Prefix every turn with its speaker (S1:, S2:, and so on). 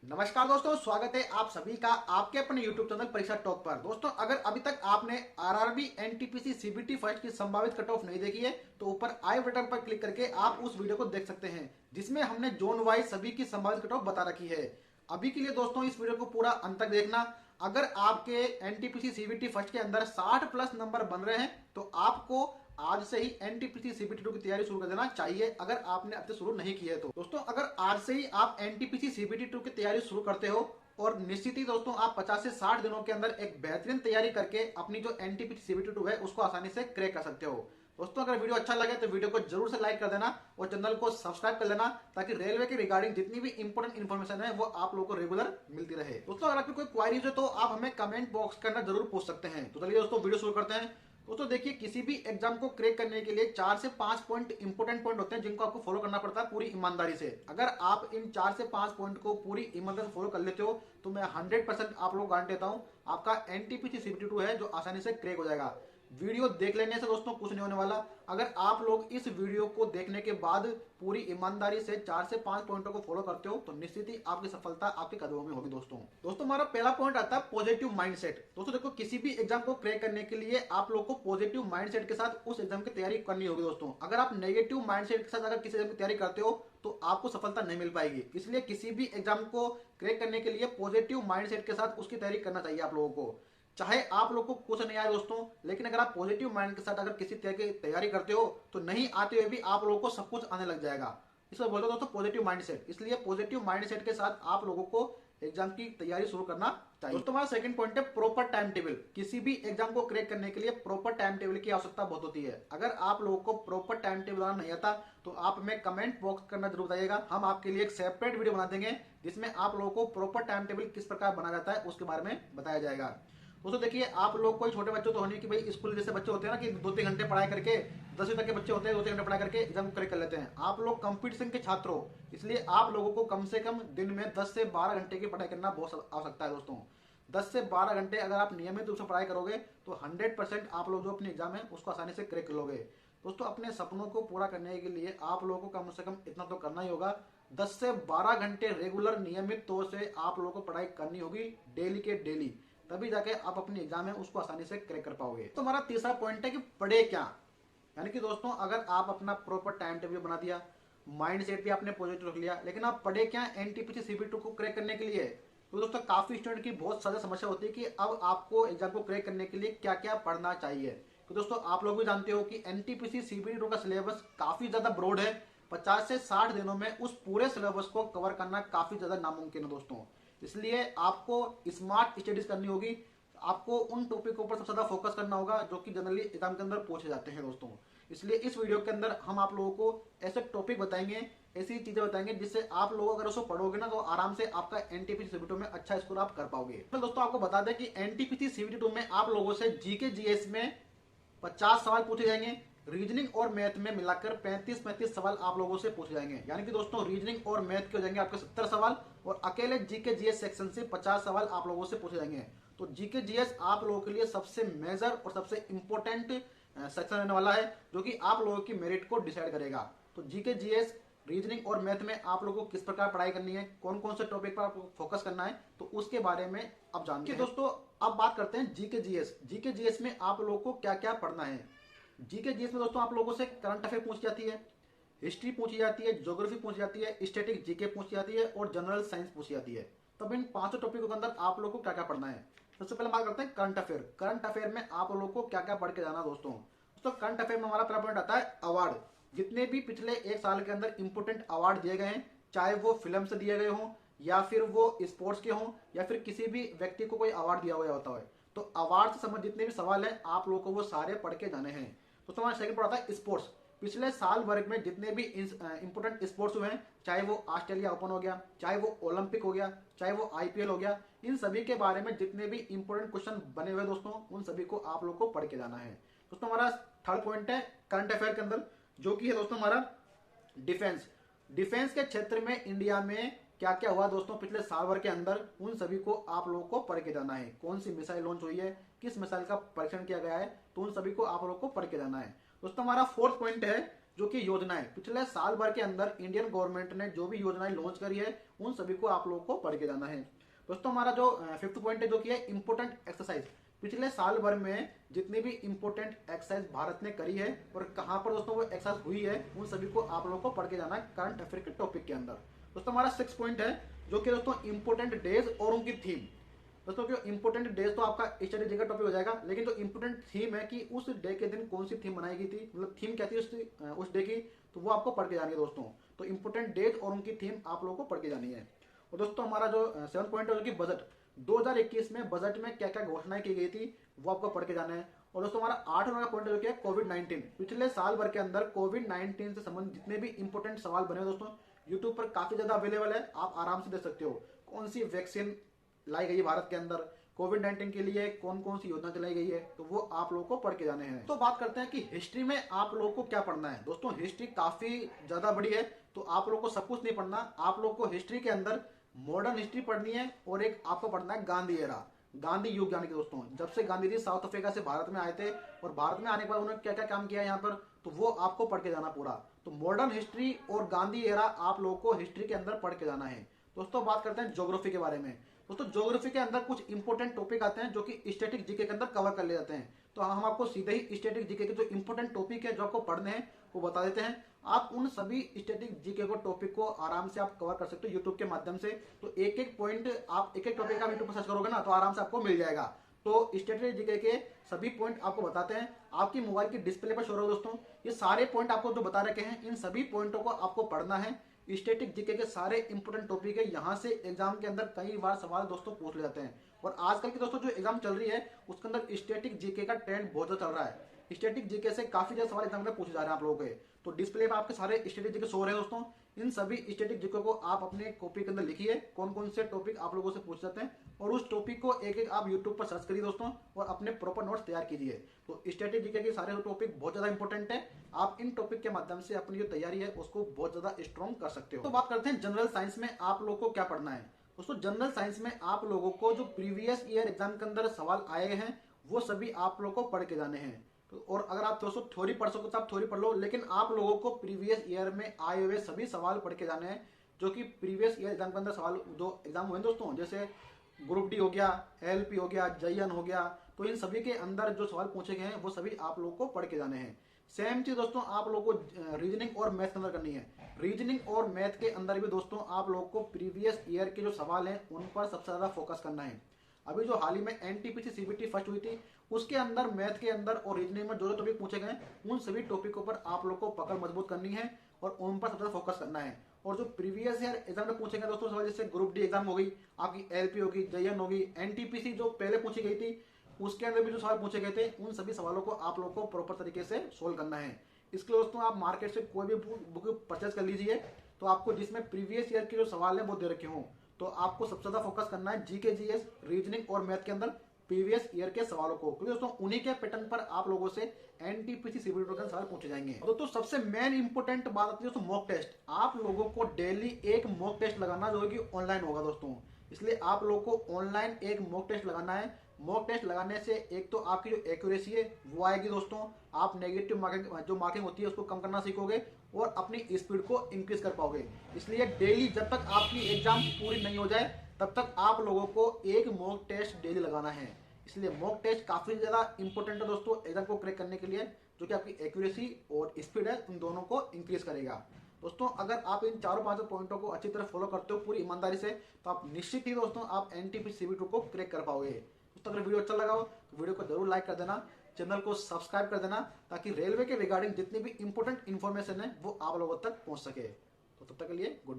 S1: नमस्कार दोस्तों, स्वागत है आप सभी का आपके अपने YouTube चैनल परीक्षा टॉप पर। दोस्तों, अगर अभी तक आपने आरआरबी एनटीपीसी सीबीटी फर्स्ट की संभावित कट ऑफ नहीं देखी है तो ऊपर आई बटन पर क्लिक करके आप उस वीडियो को देख सकते हैं, जिसमें हमने जोन वाइज सभी की संभावित कट ऑफ बता रखी है। अभी के लिए दोस्तों इस वीडियो को पूरा अंत तक देखना। अगर आपके एनटीपीसी सीबीटी फर्स्ट के अंदर 60 प्लस नंबर बन रहे हैं तो आपको आज से ही एनटीपीसी सीबीटी 2 की तैयारी शुरू कर देना चाहिए, अगर आपने अब तक शुरू नहीं की है तो। दोस्तों, अगर आज से ही आप एनटीपीसी सीबीटी 2 की तैयारी शुरू करते हो और निश्चित ही दोस्तों आप 50 से 60 दिनों के अंदर एक बेहतरीन तैयारी करके अपनी जो एनटीपीसी सीबीटी 2 है उसको आसानी से क्रैक कर सकते हो। दोस्तों, अगर वीडियो अच्छा लगे तो वीडियो को जरूर से लाइक कर देना और चैनल को सब्सक्राइब कर लेना, ताकि रेलवे के रिगार्डिंग जितनी भी इंपॉर्टेंट इन्फॉर्मेशन है वो आप लोगों को रेगुलर मिलती रहे। दोस्तों, अगर आपकी कोई क्वारीज है तो आप हमें कमेंट बॉक्स के अंदर जरूर पूछ सकते हैं। तो चलिए दोस्तों वीडियो शुरू करते हैं। दोस्तों देखिए, किसी भी एग्जाम को क्रैक करने के लिए 4 से 5 पॉइंट इंपोर्टेंट पॉइंट होते हैं जिनको आपको फॉलो करना पड़ता है पूरी ईमानदारी से। अगर आप इन 4 से 5 पॉइंट को पूरी ईमानदारी से फॉलो कर लेते हो तो मैं 100% आप लोग गारंटी देता हूं आपका एनटीपीसी सीबीटी 2 है जो आसानी से क्रैक हो जाएगा। वीडियो देख लेने से दोस्तों कुछ नहीं होने वाला। अगर आप लोग इस वीडियो को देखने के बाद पूरी ईमानदारी से 4 से 5 पॉइंटों को फॉलो करते हो तो निश्चित ही आपकी सफलता आपके कदमों में होगी। दोस्तों हमारा पहला पॉइंट आता है पॉजिटिव माइंडसेट। दोस्तों देखो, किसी भी एग्जाम को क्रैक करने के लिए आप लोग को पॉजिटिव माइंडसेट के साथ उस एग्जाम की तैयारी करनी होगी। दोस्तों, अगर आप नेगेटिव माइंडसेट के साथ अगर किसी एग्जाम की तैयारी करते हो तो आपको सफलता नहीं मिल पाएगी। इसलिए किसी भी एग्जाम को क्रैक करने के लिए पॉजिटिव माइंडसेट के साथ उसकी तैयारी करना चाहिए आप लोगों को। चाहे आप लोग को कुछ नहीं आए दोस्तों, लेकिन अगर आप पॉजिटिव माइंड के साथ अगर किसी तरह की तैयारी करते हो तो नहीं आते हुए भी आप लोगों को सब कुछ आने लग जाएगा। इसको बोलते हो दोस्तों पॉजिटिव माइंडसेट। इसलिए पॉजिटिव माइंडसेट के साथ आप लोगों को एग्जाम की तैयारी शुरू करना चाहिए। दोस्तों हमारा सेकंड पॉइंट है प्रॉपर टाइम टेबल। किसी भी एग्जाम को क्रैक करने के लिए प्रॉपर टाइम टेबल की आवश्यकता बहुत होती है। अगर आप लोगों को प्रॉपर टाइम टेबल बनाना नहीं आता तो आप हमें कमेंट बॉक्स करना जरूर बताइएगा। हम आपके लिए एक सेपरेट वीडियो बना देंगे जिसमें आप लोगों को प्रॉपर टाइम टेबल किस प्रकार बनाया जाता है उसके बारे में बताया जाएगा। दोस्तों देखिए, आप लोग कोई छोटे बच्चे तो होने कि भाई स्कूल जैसे बच्चे होते हैं ना कि 2-3 घंटे पढ़ाई करके 10वीं तक के बच्चे होते हैं 2-3 घंटे पढ़ाई करके एग्जाम क्रैक कर लेते हैं। आप लोग कंपटीशन के छात्र हो, इसलिए आप लोगों को कम से कम दिन में 10 से 12 घंटे की पढ़ाई करना बहुत आवश्यकता है। दोस्तों 10 से 12 घंटे अगर आप नियमित रूप से पढ़ाई करोगे तो 100% आप लोग जो अपनी एग्जाम है उसको आसानी से क्रैक कर लोगे। दोस्तों अपने सपनों को पूरा करने के लिए आप लोगों को कम से कम इतना तो करना ही होगा, 10 से 12 घंटे रेगुलर नियमित तौर से आप लोगों को पढ़ाई करनी होगी डेली के डेली। तभी जाके आप अपनी एग्जाम है उसको आसानी से क्रैक कर पाओगे। तो हमारा तीसरा पॉइंट है कि पढ़े क्या। यानी कि दोस्तों अगर आप अपना प्रॉपर टाइम टेबल बना दिया, माइंड सेट भी आपने पॉजिटिव रख लिया, लेकिन आप पढ़े क्या एनटीपीसी सीबीटी को क्रैक करने के लिए। तो दोस्तों काफी स्टूडेंट की बहुत ज्यादा समस्या होती है कि अब आपको एग्जाम को क्रैक करने के लिए क्या क्या पढ़ना चाहिए। तो दोस्तों आप लोग भी जानते हो कि एनटीपीसी सीबीटी का सिलेबस काफी ज्यादा ब्रॉड है। 50 से 60 दिनों में उस पूरे सिलेबस को कवर करना काफी ज्यादा नामुमकिन है दोस्तों। इसलिए आपको स्मार्ट स्टडीज करनी होगी। आपको उन टॉपिकों पर सबसे ज्यादा फोकस करना होगा जो कि जनरली एग्जाम के अंदर पूछे जाते हैं दोस्तों। इसलिए इस वीडियो के अंदर हम आप लोगों को ऐसे टॉपिक बताएंगे, ऐसी चीजें बताएंगे जिससे आप लोग अगर उसको पढ़ोगे ना तो आराम से आपका एनटीपीसी सीबीटी में अच्छा स्कोर आप कर पाओगे। तो दोस्तों आपको बता दें कि एनटीपीसी सीबीटी में आप लोगों से जीके जीएस में 50 सवाल पूछे जाएंगे। रीजनिंग और मैथ में मिलाकर 35-35 सवाल आप लोगों से पूछे जाएंगे। यानी कि दोस्तों रीजनिंग और मैथ के हो जाएंगे आपके 70 सवाल और अकेले जीके जीएस सेक्शन से 50 सवाल आप लोगों से पूछे जाएंगे। तो जीके जीएस आप लोगों के लिए सबसे मेजर और सबसे इंपॉर्टेंट सेक्शन रहने वाला है जो कि आप लोगों की मेरिट को डिसाइड करेगा। तो जीके जीएस रीजनिंग और मैथ में आप लोगों को किस प्रकार पढ़ाई करनी है, कौन कौन से टॉपिक पर आपको फोकस करना है, तो उसके बारे में अब जानते हैं। दोस्तों अब बात करते हैं जीके जीएस। जीके जीएस में आप लोगों को क्या क्या पढ़ना है। जीके जीएस में दोस्तों आप लोगों से करंट अफेयर पूछी जाती है, हिस्ट्री पूछी जाती है, ज्योग्राफी पूछी जाती है, स्टैटिक जीके पूछी जाती है और जनरल साइंस पूछी जाती है। तब इन 5 टॉपिकों के अंदर आप लोगों को क्या क्या पढ़ना है। सबसे पहले बात करते हैं करंट अफेयर। करंट अफेयर में आप लोगों को क्या क्या पढ़ के जाना दोस्तों। करंट अफेयर में हमारा पहला पॉइंट आता है अवार्ड। जितने भी पिछले एक साल के अंदर इंपोर्टेंट अवार्ड दिए गए हैं, चाहे वो फिल्म से दिए गए हों या फिर वो स्पोर्ट्स के हों या फिर किसी भी व्यक्ति को कोई अवार्ड दिया हुआ होता है, तो अवार्ड से संबंधित जितने भी सवाल हैं आप लोगों को वो सारे पढ़ के जाने हैं। तो हमारा सेकंड पॉइंट आता है स्पोर्ट्स। पिछले साल वर्ग में जितने भी इंपोर्टेंट स्पोर्ट्स हुए हैं, चाहे वो ऑस्ट्रेलिया ओपन हो गया, चाहे वो ओलंपिक हो गया, चाहे वो आईपीएल हो गया, इन सभी के बारे में जितने भी इंपोर्टेंट क्वेश्चन बने हुए दोस्तों उन सभी को आप लोग को पढ़ के जाना है। दोस्तों हमारा थर्ड पॉइंट है करंट अफेयर के अंदर जो कि है दोस्तों हमारा डिफेंस। डिफेंस के क्षेत्र में इंडिया में क्या क्या हुआ दोस्तों पिछले साल भर के अंदर, उन सभी को आप लोगों को पढ़ के जाना है। कौन सी मिसाइल लॉन्च हुई है, किस मिसाइल का परीक्षण किया गया है, तो उन सभी को आप लोगों को पढ़ के जाना है। दोस्तों हमारा फोर्थ पॉइंट है जो कि योजनाएं पिछले साल भर के अंदर इंडियन गवर्नमेंट ने जो भी योजनाएं लॉन्च करी है उन सभी को आप लोगों को पढ़ के जाना है। दोस्तों हमारा जो फिफ्थ पॉइंट है जो कि है इंपोर्टेंट एक्सरसाइज। पिछले साल भर में जितनी भी इंपोर्टेंट एक्सरसाइज भारत ने करी है और कहां पर दोस्तों वो एक्सरसाइज हुई है उन सभी को आप लोगों को पढ़ के जाना है करंट अफेयर के टॉपिक के अंदर। दोस्तों हमारा सिक्स पॉइंट है जो कि दोस्तों इंपोर्टेंट डेज और उनकी थीम। दोस्तों क्यों इंपोर्टेंट डेज तो आपका स्टडी का टॉपिक हो जाएगा, लेकिन जो इंपोर्टेंट थीम है कि उस डे के दिन कौन सी थीम बनाई गई थी, मतलब थीम क्या थी उस डे की, तो वो आपको पढ़ के जानी है दोस्तों। तो इंपोर्टेंट डेज और उनकी थीम आप लोगों को पढ़ के जानी है। और दोस्तों हमारा जो सेवन पॉइंट है जो कि बजट 2021 में बजट में क्या क्या घोषणाएं की गई थी वो आपको पढ़ के जाना है। और दोस्तों हमारा 8 नंबर का पॉइंट है जो कि है कोविड-19। पिछले साल भर के अंदर कोविड-19 से संबंधित जितने भी इंपोर्टेंट सवाल बने दोस्तों यूट्यूब पर काफी ज्यादा अवेलेबल है, आप आराम से देख सकते हो। कौन सी वैक्सीन लाई गई भारत के अंदर, कोविड-19 के लिए कौन कौन सी योजना चलाई गई है, तो वो आप लोगों को पढ़ के जाने हैं। तो बात करते हैं कि हिस्ट्री में आप लोगों को क्या पढ़ना है। दोस्तों हिस्ट्री काफी ज्यादा बड़ी है, तो आप लोगों को सब कुछ नहीं पढ़ना। आप लोगों को हिस्ट्री के अंदर मॉडर्न हिस्ट्री पढ़नी है और एक आपको पढ़ना है गांधी एरा, गांधी युग यानी कि दोस्तों जब से गांधी जी साउथ अफ्रीका से भारत में आए थे और भारत में आने के बाद उन्होंने क्या क्या काम किया यहाँ पर, तो वो आपको पढ़ के जाना पूरा। तो मॉडर्न हिस्ट्री और गांधी एरा आप लोगों को हिस्ट्री के अंदर पढ़ के जाना है। दोस्तों बात करते हैं ज्योग्राफी के बारे में। दोस्तों ज्योग्राफी के अंदर कुछ इंपोर्टेंट टॉपिक आते हैं जो कि स्टैटिक जीके के अंदर कवर कर ले जाते हैं। तो हम आपको सीधे ही स्टैटिक जीके के जो इंपोर्टेंट टॉपिक है जो आपको पढ़ने हैं वो बता देते हैं। आप उन सभी स्टैटिक जीके को टॉपिक को आराम से आप कवर कर सकते हो यूट्यूब के माध्यम से। तो एक एक पॉइंट आप एक एक टॉपिक का यूट्यूब पर सर्च करोगे ना तो आराम से आपको मिल जाएगा। तो स्टैटिक जीके के सभी पॉइंट आपको बताते हैं, आपकी मोबाइल की डिस्प्ले पर शो रहा है दोस्तों। ये सारे पॉइंट आपको जो बता रखे हैं इन सभी पॉइंटों को आपको पढ़ना है। स्टैटिक जीके के सारे इंपोर्टेंट टॉपिक है, यहाँ से एग्जाम के अंदर कई बार सवाल दोस्तों पूछ ले जाते हैं। और आजकल की दोस्तों जो एग्जाम चल रही है उसके अंदर स्टैटिक जीके का ट्रेंड बहुत ज्यादा चल रहा है। स्टैटिक जीके से काफी ज्यादा सवाल एग्जाम में पूछे जा रहे हैं आप लोगों के। तो डिस्प्ले पर आपके सारे स्टैटिक जीके शो रहे हैं दोस्तों। इन सभी स्टैटिक जीके को आप अपने कॉपी के अंदर लिखिए कौन कौन से टॉपिक आप लोगों से पूछ जाते हैं और उस टॉपिक को एक एक आप यूट्यूब पर सर्च करिए दोस्तों और अपने प्रॉपर नोट्स तैयार कीजिए। तो स्टैटिक जीके के सारे टॉपिक बहुत ज्यादा इंपॉर्टेंट है, आप इन टॉपिक के माध्यम से अपनी जो तैयारी है उसको बहुत ज्यादा स्ट्रॉन्ग कर सकते हो। तो बात करते हैं जनरल साइंस में आप लोगों को क्या पढ़ना है। दोस्तों जनरल साइंस में आप लोगों को जो प्रीवियस ईयर एग्जाम के अंदर सवाल आए हैं वो सभी आप लोगों को पढ़ के जाने हैं। और अगर आप दोस्तों थ्योरी पढ़ सको तो आप थ्योरी पढ़ लो, लेकिन आप लोगों को प्रीवियस ईयर में आए हुए सभी सवाल पढ़ के जाने हैं जो कि प्रीवियस ईयर एग्जाम के अंदर सवाल जो एग्जाम हुए दोस्तों, जैसे ग्रुप डी हो गया, एलपी हो गया, जयन हो गया, तो इन सभी के अंदर जो सवाल पूछे गए हैं वो सभी आप लोगों को पढ़ के जाने हैं। सेम चीज दोस्तों आप लोगों को रीजनिंग और मैथ के अंदर करनी है। रीजनिंग और मैथ के अंदर भी दोस्तों आप लोगों को प्रीवियस ईयर के जो सवाल हैं उन पर सबसे ज्यादा फोकस करना है। अभी जो हाल ही में एनटीपीसी सीबीटी फर्स्ट हुई थी उसके अंदर मैथ के अंदर और रीजनिंग में जो जो टॉपिक पूछे गए उन सभी टॉपिकों पर आप लोग को पकड़ मजबूत करनी है और उन पर सबसे ज्यादा फोकस करना है। और जो प्रीवियस ईयर एग्जाम में पूछे गए दोस्तों सवाल, जैसे ग्रुप डी एग्जाम हो गई, आपकी एलपी होगी, जयन होगी, एनटीपीसी जो पहले पूछी गई थी उसके अंदर भी जो सवाल पूछे गए थे उन सभी सवालों को आप लोग को प्रॉपर तरीके से सोल्व करना है। इसके लिए दोस्तों आप मार्केट से कोई भी बुक परचेज कर लीजिए तो आपको जिसमें प्रीवियस ईयर के जो सवाल है वो दे रखे हों। तो आपको सबसे ज्यादा फोकस करना है जीके, जीएस, रीजनिंग और मैथ के अंदर प्रीवियस ईयर के सवालों को, क्योंकि दोस्तों उन्हीं के पैटर्न पर आप लोगों से एनटीपीसी सीबीटी के सवाल पूछे जाएंगे। दोस्तों सबसे मेन इंपोर्टेंट बात आती है दोस्तों मॉक टेस्ट। आप लोगों को डेली एक मॉक टेस्ट लगाना जो है कि ऑनलाइन होगा दोस्तों, इसलिए आप लोगों को ऑनलाइन एक मॉक टेस्ट लगाना है। मॉक टेस्ट लगाने से एक तो आपकी जो एक्यूरेसी है वो आएगी दोस्तों, आप नेगेटिव मार्किंग होती है उसको कम करना सीखोगे और अपनी स्पीड को इंक्रीज कर पाओगे। इसलिए डेली जब तक आपकी एग्जाम पूरी नहीं हो जाए तब तक आप लोगों को एक मॉक टेस्ट डेली लगाना है। इसलिए मॉक टेस्ट काफी ज्यादा इंपॉर्टेंट है दोस्तों एग्जाम को क्रैक करने के लिए, जो कि आपकी एक्यूरेसी और स्पीड है उन दोनों को इंक्रीज करेगा। दोस्तों अगर आप इन चारों पांचों पॉइंटों को अच्छी तरह फॉलो करते हो पूरी ईमानदारी से तो आप निश्चित ही दोस्तों आप एनटीपीसी सीबीटी को क्रैक कर पाओगे। दोस्तों अगर वीडियो अच्छा लगा हो तो वीडियो को जरूर लाइक कर देना, चैनल को सब्सक्राइब कर देना ताकि रेलवे के रिगार्डिंग जितनी भी इंपॉर्टेंट इन्फॉर्मेशन है वो आप लोगों तक पहुंच सके। तो तब तक के लिए गुड।